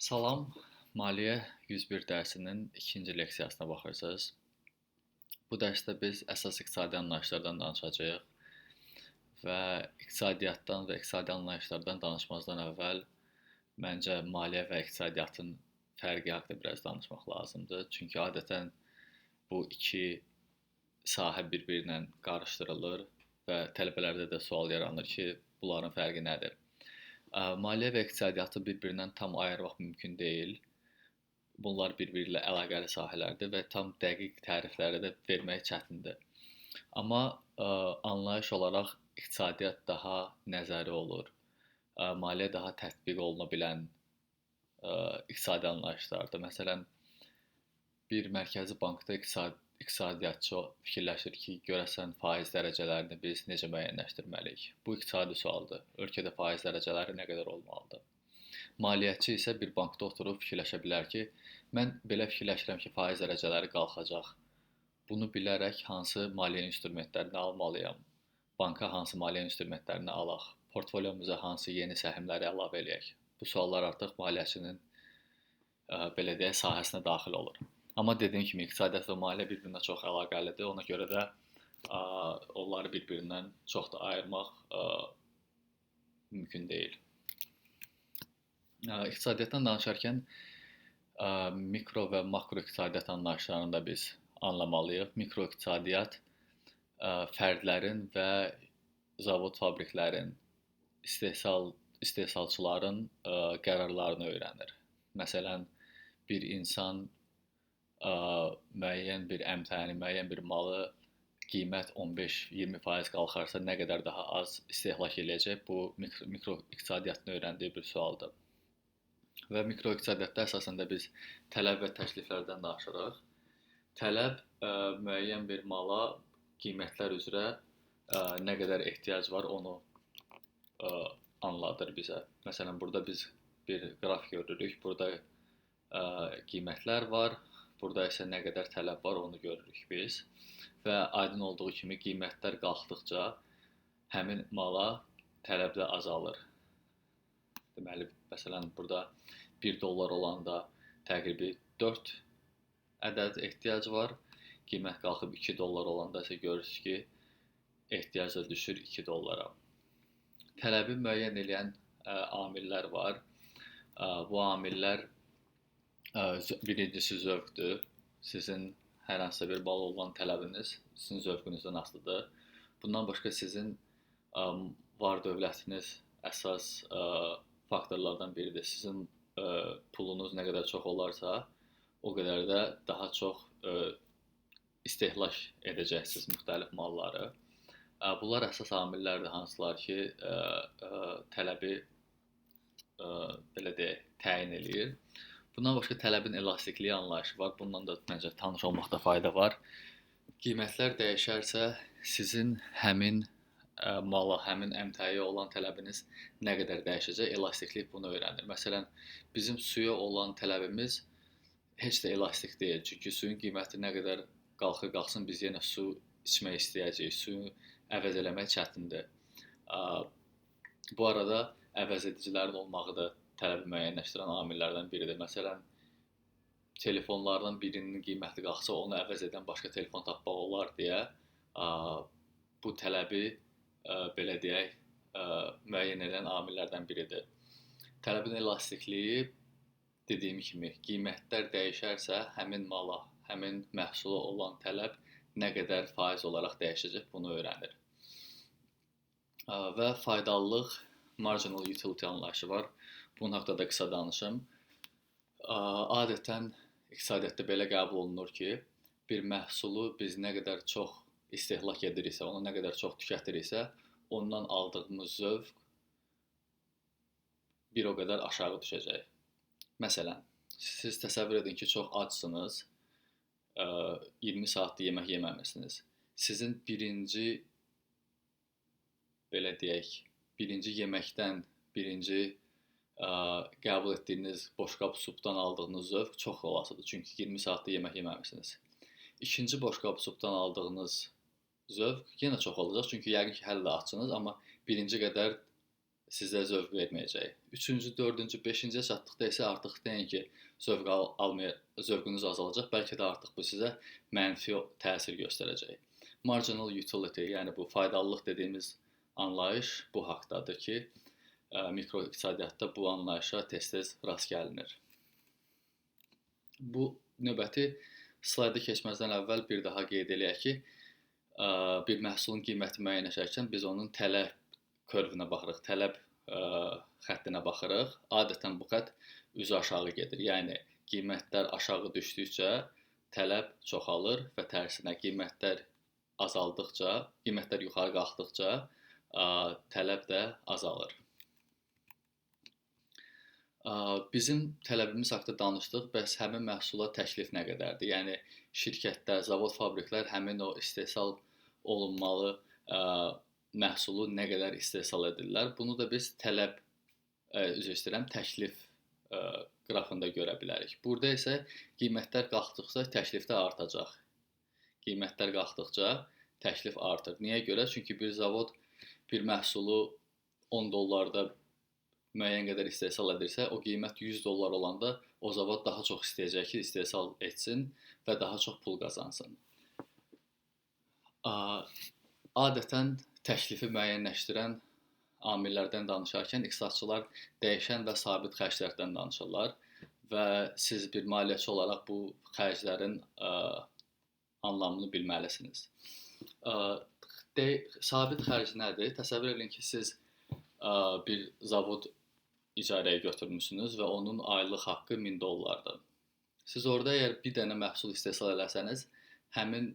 Salam, Maliyyə 101 dərsinin ikinci leksiyasına baxırsınız. Bu dərsdə biz əsas iqtisadi anlayışlardan danışacağıq və iqtisadiyyatdan və iqtisadi anlayışlardan danışmazdan əvvəl məncə maliyyə və iqtisadiyyatın fərqi haqqında biraz danışmaq lazımdır. Çünki adətən bu iki sahə bir-birinə qarışdırılır və tələbələrdə də sual yaranır ki, bunların fərqi nədir? Maliyyə və iqtisadiyyatı bir-birindən tam ayırmaq mümkün deyil. Bunlar bir-biri ilə əlaqəli sahələrdir və tam dəqiq tərifləri də vermək çətindir. Amma anlayış olaraq iqtisadiyyat daha nəzəri olur. Maliyyə daha tətbiq oluna bilən iqtisadi anlayışlardır. Məsələn, bir mərkəzi bankda iqtisadiyyatçı fikirləşir ki, görəsən faiz dərəcələrini biz necə müəyyənləşdirməliyik? Bu iqtisadi sualdır. Ölkədə faiz dərəcələri nə qədər olmalıdır? Maliyyətçi isə bir bankda oturub fikirləşə bilər ki, mən belə fikirləşirəm ki, faiz dərəcələri qalxacaq. Bunu bilərək hansı maliyyə instrumentlərini almalıyam? Banka hansı maliyyə instrumentlərini alaq? Portfolyomuza hansı yeni səhmləri əlavə eləyək? Bu suallar artıq maliyyəçinin belə deyək, sahəsinə daxil olur. Amma dediyim kimi iqtisadiyyat və maliyyə bir-birinə çox əlaqəlidir. Ona görə də onları bir-birindən çox da ayırmaq mümkün deyil. İqtisadiyyatdan danışarkən mikro və makro iqtisadiyyat anlayışlarını da biz anlamalıyıq. Mikro iqtisadiyyat fərdlərin və zavod fabriklərin, istehsalçıların qərarlarını öyrənir. Məsələn, bir insan müəyyən bir əmtəni, müəyyən bir malı qiymət 15-20% qalxarsa nə qədər daha az istehlak eləyəcək? Bu mikro iqtisadiyyatın öyrəndiyi bir sualdır. Və mikro iqtisadiyyatda əsasında biz tələb və təkliflərdən danışırıq. Tələb müəyyən bir mala qiymətlər üzrə nə qədər ehtiyac var onu anladır bizə. Məsələn, burada biz bir qrafik görürük. Burada qiymətlər var. Burada isə nə qədər tələb var onu görürük biz. Və aydın olduğu kimi qiymətlər qalxdıqca həmin mala tələb də azalır. Deməli, məsələn, burada 1 dollar olanda təqribi 4 ədəd ehtiyac var. Qiymət qalxıb 2 dollar olanda isə görürsünüz ki, ehtiyac da düşür 2 dollara. Tələbi müəyyən edən amillər var. Bu amillər birincisi zövqdür. Sizin hər hansısa bir mala olan tələbiniz sizin zövqünüzdən asılıdır. Bundan başqa sizin var dövlətiniz əsas faktorlardan biridir. Sizin pulunuz nə qədər çox olarsa, o qədər də daha çox istehlak edəcəksiniz müxtəlif malları. Bunlar əsas amillərdir, hansılar ki, tələbi belə deyək, təyin eləyir. Bundan başqa tələbin elastikliyi anlayışı var. Bundan da məncə tanış olmaqda fayda var. Qiymətlər dəyişərsə, sizin həmin mala, həmin əmtəyə olan tələbiniz nə qədər dəyişəcək, elastiklik bunu öyrənir. Məsələn, bizim suya olan tələbimiz heç də elastik deyil. Çünki suyun qiyməti nə qədər qalxır-qalxsın, biz yenə su içmək istəyəcəyik. Suyu əvəz eləmək çətindir. Bu arada əvəz edicilərin olmağı da tələbi müəyyənləşdirən amillərdən biridir. Məsələn, telefonlardan birinin qiyməti qalxsa, onu əvəz edən başqa telefon tapmaq olar deyə bu tələbi belə deyək, müəyyən edən amillərdən biridir. Tələbin elastikliyi dediyim kimi, qiymətlər dəyişərsə, həmin mala, həmin məhsula olan tələb nə qədər faiz olaraq dəyişəcək, bunu öyrənir. Və faydalılıq, marginal utility anlayışı var. Bunun haqqında da qısa danışım. Adətən iqtisadiyyatda belə qəbul olunur ki, bir məhsulu biz nə qədər çox istehlak ediriksə, onu nə qədər çox tükətiriksə, ondan aldığımız zövq bir o qədər aşağı düşəcək. Məsələn, siz təsəvvür edin ki, çox açsınız, 20 saatdır yemək yeməmisiniz. Sizin birinci yeməkdən, birinci qəbul etdiyiniz boşqab supdan aldığınız zövq çox olasıdır. Çünki 20 saatdır yemək yeməmisiniz. İkinci boşqab supdan aldığınız zövq yenə çox olacaq. Çünki yəqin ki, hələ də açsınız, amma birinci qədər sizə zövq verməyəcək. 3-cü, 4-cü, 5-ciyə çatdıqda isə artıq deyin ki, zövqünüz azalacaq, bəlkə də artıq bu sizə mənfi təsir göstərəcək. Marginal utility, yəni bu faydalılıq dediyimiz anlayış bu haqqdadır ki, mikroiqtisadiyyatda bu anlayışa tez-tez rast gəlinir. Bu növbəti slayda keçməzdən əvvəl bir daha qeyd eləyək ki, bir məhsulun qiyməti müəyyənləşərkən biz onun tələb körvünə baxırıq, tələb xəttinə baxırıq. Adətən bu xətt üzü aşağı gedir. Yəni qiymətlər aşağı düşdükcə tələb çoxalır və tərsinə qiymətlər azaldıqca, qiymətlər yuxarı qalxdıqca tələb də azalır. Bizim tələbimiz haqqında danışdıq, bəs həmin məhsula təklif nə qədərdir? Yəni şirkətlər, zavod, fabriklər həmin o istehsal olunmalı məhsulu nə qədər istehsal edirlər? Bunu da biz təklif qrafında görə bilərik. Burada isə qiymətlər qalxdıqca təklif də artacaq. Qiymətlər qalxdıqca təklif artır. Niyə görə? Çünki bir zavod bir məhsulu 10 dollarda müəyyən qədər istehsal edirsə, o qiymət 100 dollar olanda o zavod daha çox istəyəcək ki, istehsal etsin və daha çox pul qazansın. Adətən təklifi müəyyənləşdirən amillərdən danışarkən iqtisadçılar dəyişən və sabit xərclərdən danışırlar və siz bir maliyyəçi olaraq bu xərclərin anlamını bilməlisiniz. Sabit xərc nədir? Təsəvvür edin ki, siz bir zavod icarəyə götürmüsünüz və onun aylıq haqqı 1000 dollardır. Siz orada əgər bir dənə məhsul istehsal eləsəniz, həmin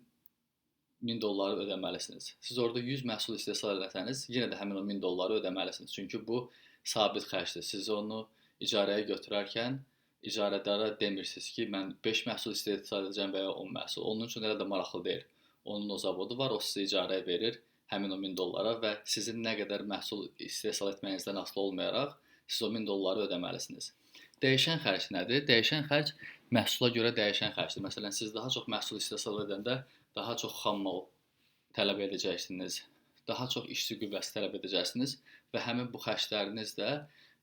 1000 dolları ödəməlisiniz. Siz orada 100 məhsul istehsal eləsəniz, yenə də həmin o 1000 dolları ödəməlisiniz. Çünki bu sabit xərcdir. Siz onu icarəyə götürərkən icarədara demirsiniz ki, mən 5 məhsul istehsal edəcəm və ya 10 məhsul. Onun üçün elə də maraqlı deyil. Onun o zavodu var, o sizə icarəyə verir həmin o 1000 dollara və sizin nə qədər məhsul istehsal etməyinizdən asılı olmayaraq siz o 1000 dolları ödəməlisiniz. Dəyişən xərc nədir? Dəyişən xərc məhsula görə dəyişən xərcdir. Məsələn, siz daha çox məhsul istehsal edəndə daha çox xam mal tələb edəcəksiniz, daha çox işçi qüvvəsi tələb edəcəksiniz və həmin bu xərcləriniz də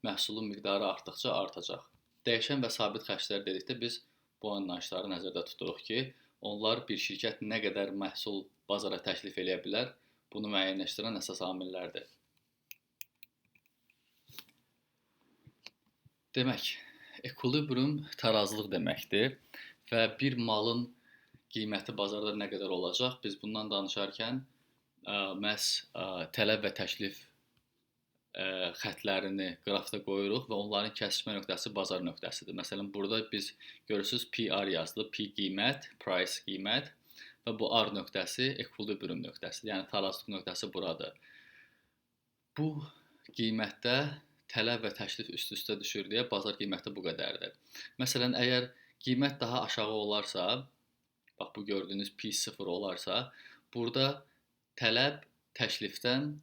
məhsulun miqdarı artdıqca artacaq. Dəyişən və sabit xərclər dedikdə biz bu anlayışları nəzərdə tuturuq ki, onlar bir şirkət nə qədər məhsul bazara təklif eləyə bilər, bunu müəyyənləşdirən əsas amillərdir. Demək, ekvilibrium tarazlıq deməkdir və bir malın qiyməti bazarda nə qədər olacaq, biz bundan danışarkən məhz tələb və təklif xətlərini qrafda qoyuruq və onların kəsişmə nöqtəsi bazar nöqtəsidir. Məsələn, burada biz görürsünüz PR yazılıb, P qiymət, price qiymət və bu R nöqtəsi ekvilibrium nöqtəsidir. Yəni tarazlıq nöqtəsi buradır. Bu qiymətdə tələb və təklif üst-üstə düşür deyə bazar qiyməti bu qədərdir. Məsələn, əgər qiymət daha aşağı olarsa, bax bu gördüyünüz P0 olarsa, burada tələb təklifdən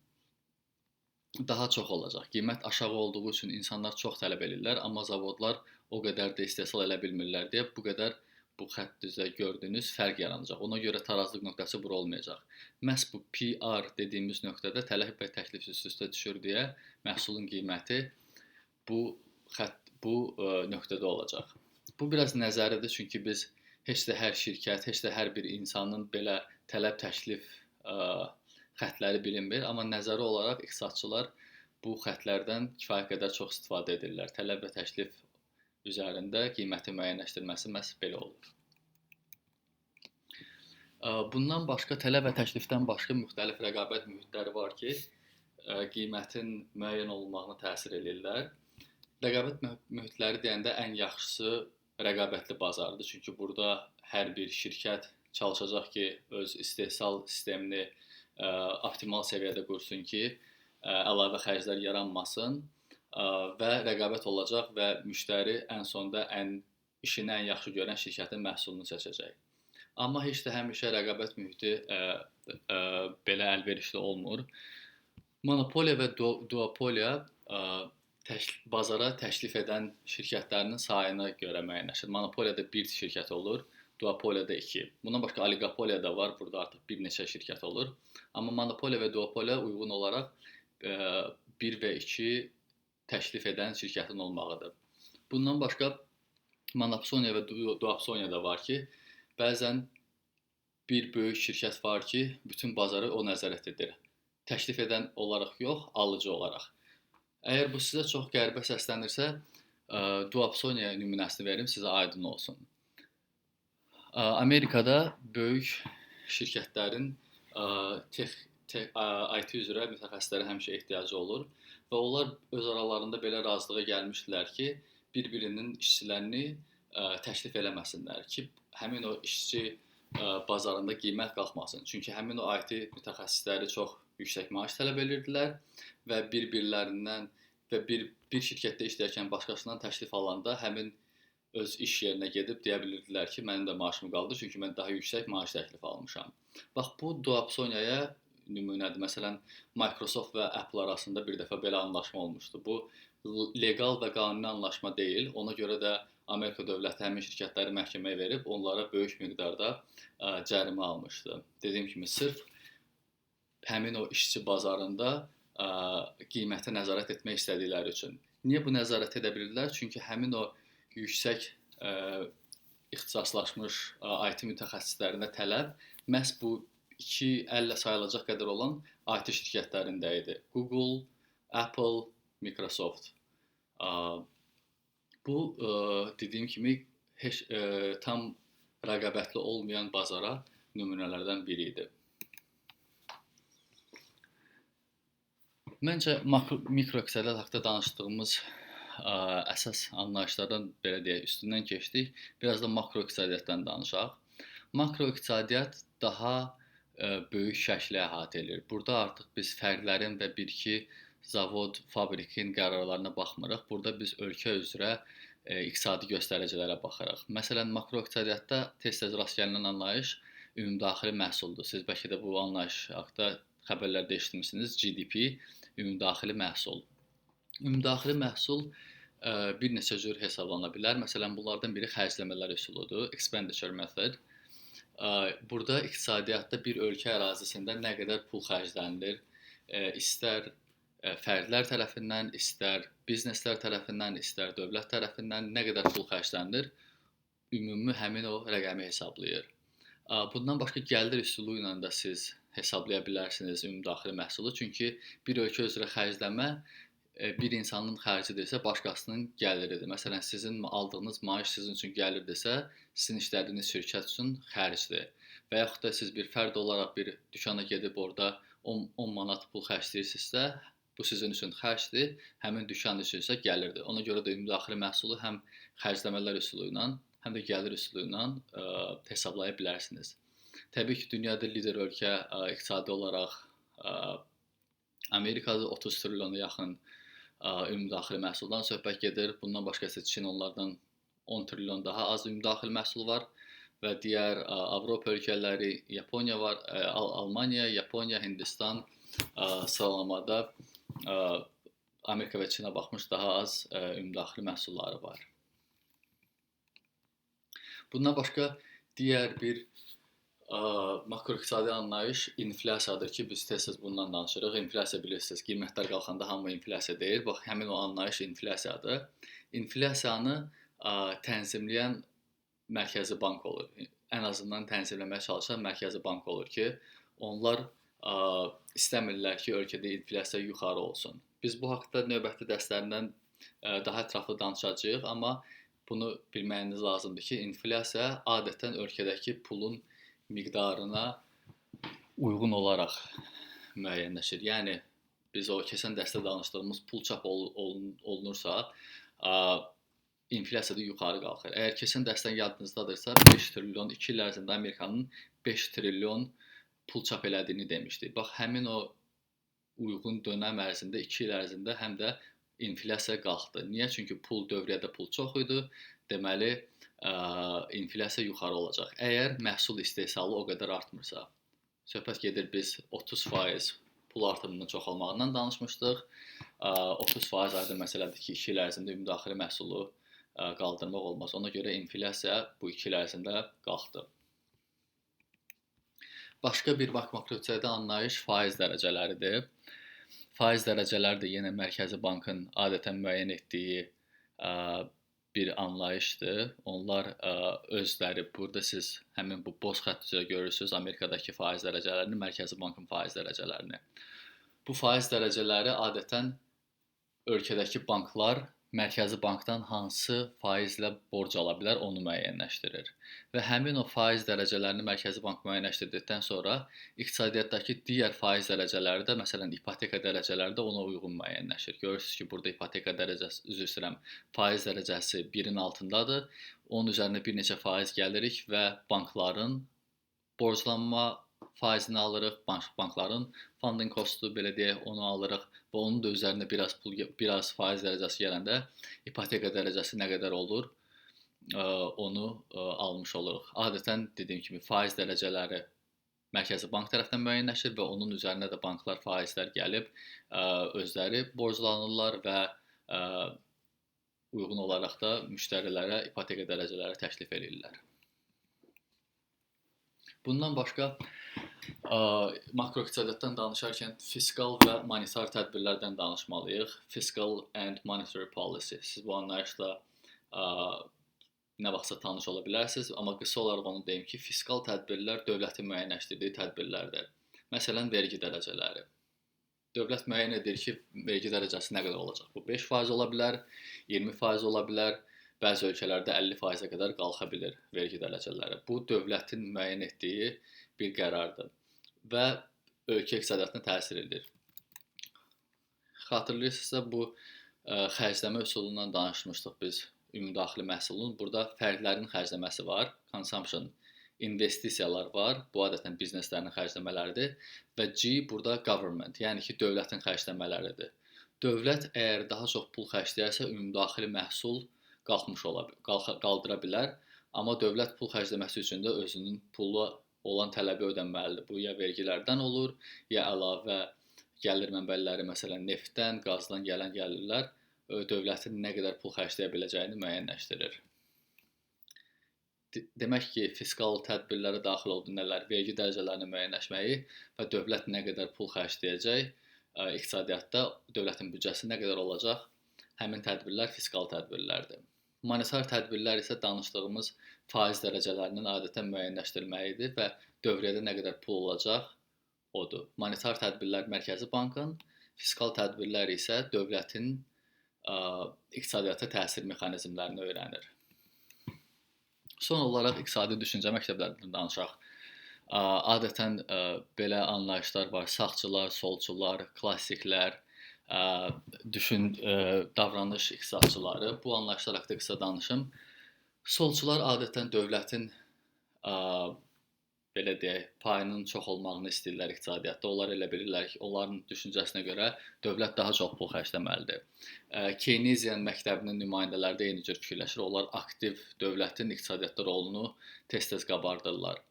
daha çox olacaq. Qiymət aşağı olduğu üçün insanlar çox tələb edirlər, amma zavodlar o qədər də istehsal elə bilmirlər deyə bu qədər bu xətdə gördüyünüz fərq yaranacaq. Ona görə tarazlıq nöqtəsi bura olmayacaq. Məhz bu PR dediyimiz nöqtədə tələb və təklif üst-üstə düşür deyə məhsulun qiyməti bu nöqtədə olacaq. Bu biraz nəzəridir, çünki biz heç də hər şirkət, heç də hər bir insanın belə tələb təklif xətləri bilinmir, amma nəzəri olaraq iqtisadçılar bu xətlərdən kifayət qədər çox istifadə edirlər. Tələb və təklif üzərində qiyməti müəyyənləşdirməsi məhz belə olur. Bundan başqa tələb və təklifdən başqa müxtəlif rəqabət mühitləri var ki, qiymətin müəyyən olunmağına təsir edirlər. Rəqabət mühitləri deyəndə ən yaxşısı rəqabətli bazardır. Çünki burada hər bir şirkət çalışacaq ki, öz istehsal sistemini optimal səviyyədə qursun ki, əlavə xərclər yaranmasın və rəqabət olacaq və müştəri ən sonda işini ən yaxşı görən şirkətin məhsulunu seçəcək. Amma heç də həmişə rəqabət mühiti belə əlverişli olmur. Monopoliya və duopoliya bazara təklif edən şirkətlərinin sayına görə müəyyənləşir. Monopoliyada bir şirkət olur, duopoliyada 2. Bundan başqa oligopoliya da var, burada artıq bir neçə şirkət olur. Amma monopoliya və duopoliya uyğun olaraq 1 və 2 təklif edən şirkətin olmağıdır. Bundan başqa monopsoniya və duopsoniya da var ki, bəzən bir böyük şirkət var ki, bütün bazarı o nəzarət edir. Təklif edən olaraq yox, alıcı olaraq. Əgər bu sizə çox qəribə səslənirsə, duopsoniya nümunəsini verim, sizə aydın olsun. Amerikada böyük şirkətlərin IT üzrə mütəxəssislərə həmişə ehtiyacı olur və onlar öz aralarında belə razılığa gəlmişdilər ki, bir-birinin işçilərini təklif eləməsinlər ki, həmin o işçi bazarında qiymət qalxmasın. Çünki həmin o IT mütəxəssisləri çox yüksək maaş tələb edirdilər və bir-birlərindən və bir şirkətdə işləyərkən başqasından təklif alanda həmin öz iş yerinə gedib deyə bilirdilər ki, mənim də maaşımı qaldır, çünki mən daha yüksək maaş təklifi almışam. Bax, bu duopsoniyaya nümunədir. Məsələn, Microsoft və Apple arasında bir dəfə belə anlaşma olmuşdu. Bu legal və qanuni anlaşma deyil. Ona görə də Amerika dövləti həmin şirkətləri məhkəməyə verib onlara böyük miqdarda cərimə almışdı. Dediyim kimi, sırf həmin o işçi bazarında qiymətə nəzarət etmək istədikləri üçün. Niyə bu nəzarət edə bilirlər? Çünki həmin o yüksək ixtisaslaşmış IT mütəxəssislərinə tələb məhz bu iki əllə sayılacaq qədər olan IT şirkətlərində idi. Google, Apple, Microsoft. Bu, dediyim kimi, heç tam rəqabətli olmayan bazara nümunələrdən biri idi. Məncə, mikroiqtisadiyyat haqqında danışdığımız əsas anlayışlardan belə deyək, üstündən keçdik. Biraz da makroiqtisadiyyatdan danışaq. Makroiqtisadiyyat daha böyük şəkli əhatə edir. Burada artıq biz fərdlərin və bir-iki zavod, fabrikin qərarlarına baxmırıq. Burada biz ölkə üzrə iqtisadi göstəricilərə baxırıq. Məsələn, makroiqtisadiyyatda tez-tez rast gəlinən anlayış ümumdaxili məhsuldur. Siz bəlkə də bu anlayış haqqında xəbərlərdə eşitmisiniz. GDP, ümumdaxili məhsul. Ümumdaxili məhsul bir neçə cür hesablana bilər. Məsələn, bunlardan biri xərcləmələr üsuludur, expenditure method. Burada iqtisadiyyatda bir ölkə ərazisində nə qədər pul xərclənilir, istər fərdlər tərəfindən, istər bizneslər tərəfindən, istər dövlət tərəfindən nə qədər pul xərclənilir, ümumi həmin o rəqəmi hesablayır. Bundan başqa gəlir üsulu ilə də siz hesablaya bilərsiniz ümumdaxili məhsulu. Çünki bir ölkə üzrə xərcləmə bir insanın xərcidirsə, başqasının gəliridir. Məsələn, sizin aldığınız maaş sizin üçün gəlirdirsə, sizin işlədiyiniz şirkət üçün xərcdir. Və yaxud da siz bir fərd olaraq bir dükana gedib orada 10 manat pul xərcləyirsinizsə, bu sizin üçün xərcdir, həmin dükan üçün isə gəlirdir. Ona görə də ümumdaxili məhsulu həm xərcləmələr üsulu ilə, həm də gəlir üsulu ilə hesablaya bilərsiniz. Təbii ki, dünyada lider ölkə iqtisadi olaraq Amerikada 30 trilyona yaxın ümumdaxili məhsuldan söhbət gedir. Bundan başqa isə Çin onlardan 10 trilyon daha az ümumdaxili məhsul var və digər Avropa ölkələri, Yaponiya var, Almaniya, Yaponiya, Hindistan sıralamada Amerika və Çinə baxmış daha az ümumdaxili məhsulları var. Bundan başqa digər bir makroiqtisadi anlayış inflyasiyadır ki, biz tez-tez bundan danışırıq. İnflyasiya bilirsiniz, qiymətlər qalxanda hamı inflyasiya deyir. Bax, həmin o anlayış inflyasiyadır. İnflyasiyanı tənzimləyən mərkəzi bank olur. Ən azından tənzimləməyə çalışan mərkəzi bank olur ki, onlar istəmirlər ki, ölkədə inflyasiya yuxarı olsun. Biz bu haqda növbəti dərslərindən daha ətraflı danışacağıq, amma bunu bilməyiniz lazımdır ki, inflyasiya adətən ölkədəki pulun miqdarına uyğun olaraq müəyyənləşir. Yəni, biz o keçən dərsdə danışdığımız pul çap olunursa, inflyasiya da yuxarı qalxır. Əgər keçən dərsdən yadınızdadırsa, 5 trilyon, 2 il ərzində Amerikanın 5 trilyon pul çap elədiyini demişdik. Bax, həmin o uyğun dönəm ərzində, 2 il ərzində həm də inflyasiya qalxdı. Niyə? Çünki dövriyyədə pul çox idi. Deməli, inflyasiya yuxarı olacaq. Əgər məhsul istehsalı o qədər artmırsa, söhbət gedir, biz 30% pul artımının çoxalmağından danışmışdıq. 30% aydın məsələdir ki, 2 il ərzində ümumdaxili məhsulu qaldırmaq olmaz. Ona görə inflyasiya bu 2 il ərzində qalxdı. Başqa bir makroiqtisadi anlayış faiz dərəcələridir. Faiz dərəcələri də yenə Mərkəzi Bankın adətən müəyyən etdiyi bir anlayışdır. Onlar özləri, burada siz həmin bu boz xətt üzrə görürsünüz Amerikadakı faiz dərəcələrini, Mərkəzi Bankın faiz dərəcələrini. Bu faiz dərəcələri adətən ölkədəki banklar Mərkəzi Bankdan hansı faizlə borc ala bilər, onu müəyyənləşdirir. Və həmin o faiz dərəcələrini Mərkəzi Bank müəyyənləşdirdikdən sonra iqtisadiyyatdakı digər faiz dərəcələri də, məsələn, ipoteka dərəcələri də ona uyğun müəyyənləşir. Görürsünüz ki, burada ipoteka dərəcəsi, üzr istəyirəm, faiz dərəcəsi 1-in altındadır. Onun üzərinə bir neçə faiz gəlirik və bankların borclanma faizini alırıq, bankların funding costu, belə deyək, onu alırıq və onun da üzərinə biraz faiz dərəcəsi gələndə ipoteka dərəcəsi nə qədər olur, onu almış oluruq. Adətən dediyim kimi faiz dərəcələri Mərkəzi Bank tərəfindən müəyyənləşir və onun üzərinə də banklar faizlər gəlib özləri borclanırlar və uyğun olaraq da müştərilərə ipoteka dərəcələri təklif edirlər. Bundan başqa makroiqtisadiyyatdan danışarkən fiskal və monetar tədbirlərdən danışmalıyıq. Fiscal and monetary policy. Siz bu anlayışla nə vaxtsa tanış ola bilərsiniz, amma qısa olaraq onu deyim ki, fiskal tədbirlər dövlətin müəyyənləşdirdiyi tədbirlərdir. Məsələn, vergi dərəcələri. Dövlət müəyyən edir ki, vergi dərəcəsi nə qədər olacaq. Bu 5% ola bilər, 20% ola bilər, bəzi ölkələrdə 50%-ə qədər qalxa bilir vergi dərəcələri. Bu dövlətin müəyyən etdiyi bir qərardır və ölkə iqtisadiyyatına təsir edir. Xatırlayırsınızsa, bu xərcləmə üsulundan danışmışdıq biz ümumdaxili məhsulun. Burada fərdlərin xərcləməsi var, consumption, investisiyalar var, bu adətən bizneslərin xərcləmələridir və G burada government, yəni ki, dövlətin xərcləmələridir. Dövlət əgər daha çox pul xərcləyərsə, ümumdaxili məhsul qaldıra bilər, amma dövlət pul xərcləməsi üçün də özünün pulu olan tələbi ödənməlidir. Bu ya vergilərdən olur, ya əlavə gəlir mənbələri, məsələn, neftdən, qazdan gələn gəlirlər dövlətin nə qədər pul xərcləyə biləcəyini müəyyənləşdirir. Demək ki, fiskal tədbirlərə daxil oldu nələr? Vergi dərəcələrini müəyyənləşməyi və dövlət nə qədər pul xərcləyəcək, iqtisadiyyatda dövlətin büdcəsi nə qədər olacaq, həmin tədbirlər fiskal tədbirlərdir. Monetar tədbirlər isə danışdığımız faiz dərəcələrinin adətən müəyyənləşdirilməyidir və dövriyyədə nə qədər pul olacaq odur. Monetar tədbirlər Mərkəzi Bankın, fiskal tədbirlər isə dövlətin iqtisadiyyata təsir mexanizmlərini öyrənir. Son olaraq iqtisadi düşüncə məktəblərindən danışaq. Adətən belə anlayışlar var: sağçılar, solçular, klassiklər, davranış iqtisadçıları. Bu anlayışlar haqqında qısa danışım. Solçular adətən dövlətin belə deyək, payının çox olmağını istəyirlər iqtisadiyyatda. Onlar elə bilirlər ki, onların düşüncəsinə görə dövlət daha çox pul xərcləməlidir. Keynesian məktəbinin nümayəndələri də eyni cür fikirləşir. Onlar aktiv dövlətin iqtisadiyyatda rolunu tez-tez qabardırlar.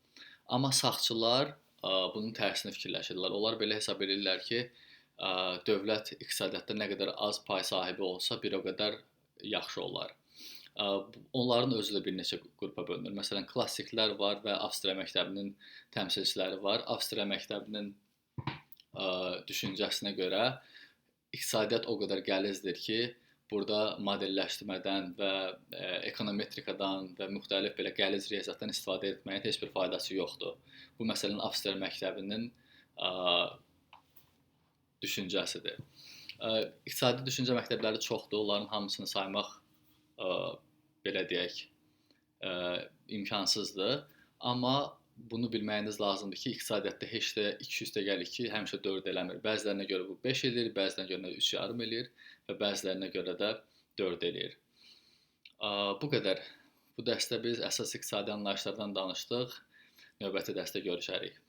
Amma sağçılar bunun tərsini fikirləşirlər. Onlar belə hesab edirlər ki, dövlət iqtisadiyyatda nə qədər az pay sahibi olsa, bir o qədər yaxşı olar. Onların özü də bir neçə qrupa bölünür. Məsələn, klassiklər var və Avstriya məktəbinin təmsilçiləri var. Avstriya məktəbinin düşüncəsinə görə iqtisadiyyat o qədər qəlizdir ki, burada modelləşdirmədən və ekonometrikadan və müxtəlif belə qəliz riyaziyyatdan istifadə etməyin heç bir faydası yoxdur. Bu məsələn Avstriya məktəbinin düşüncəsidir. İqtisadi düşüncə məktəbləri çoxdur. Onların hamısını saymaq belə deyək, imkansızdır. Amma bunu bilməyiniz lazımdır ki, iqtisadiyyatda heç də 2+2 həmişə 4 eləmir. Bəzilərinə görə bu 5 edir, bəzilərinə görə 3,5 eləyir və bəzilərinə görə də 4 eləyir. Bu qədər. Bu dərsdə biz əsas iqtisadi anlayışlardan danışdıq. Növbəti dərsdə görüşərik.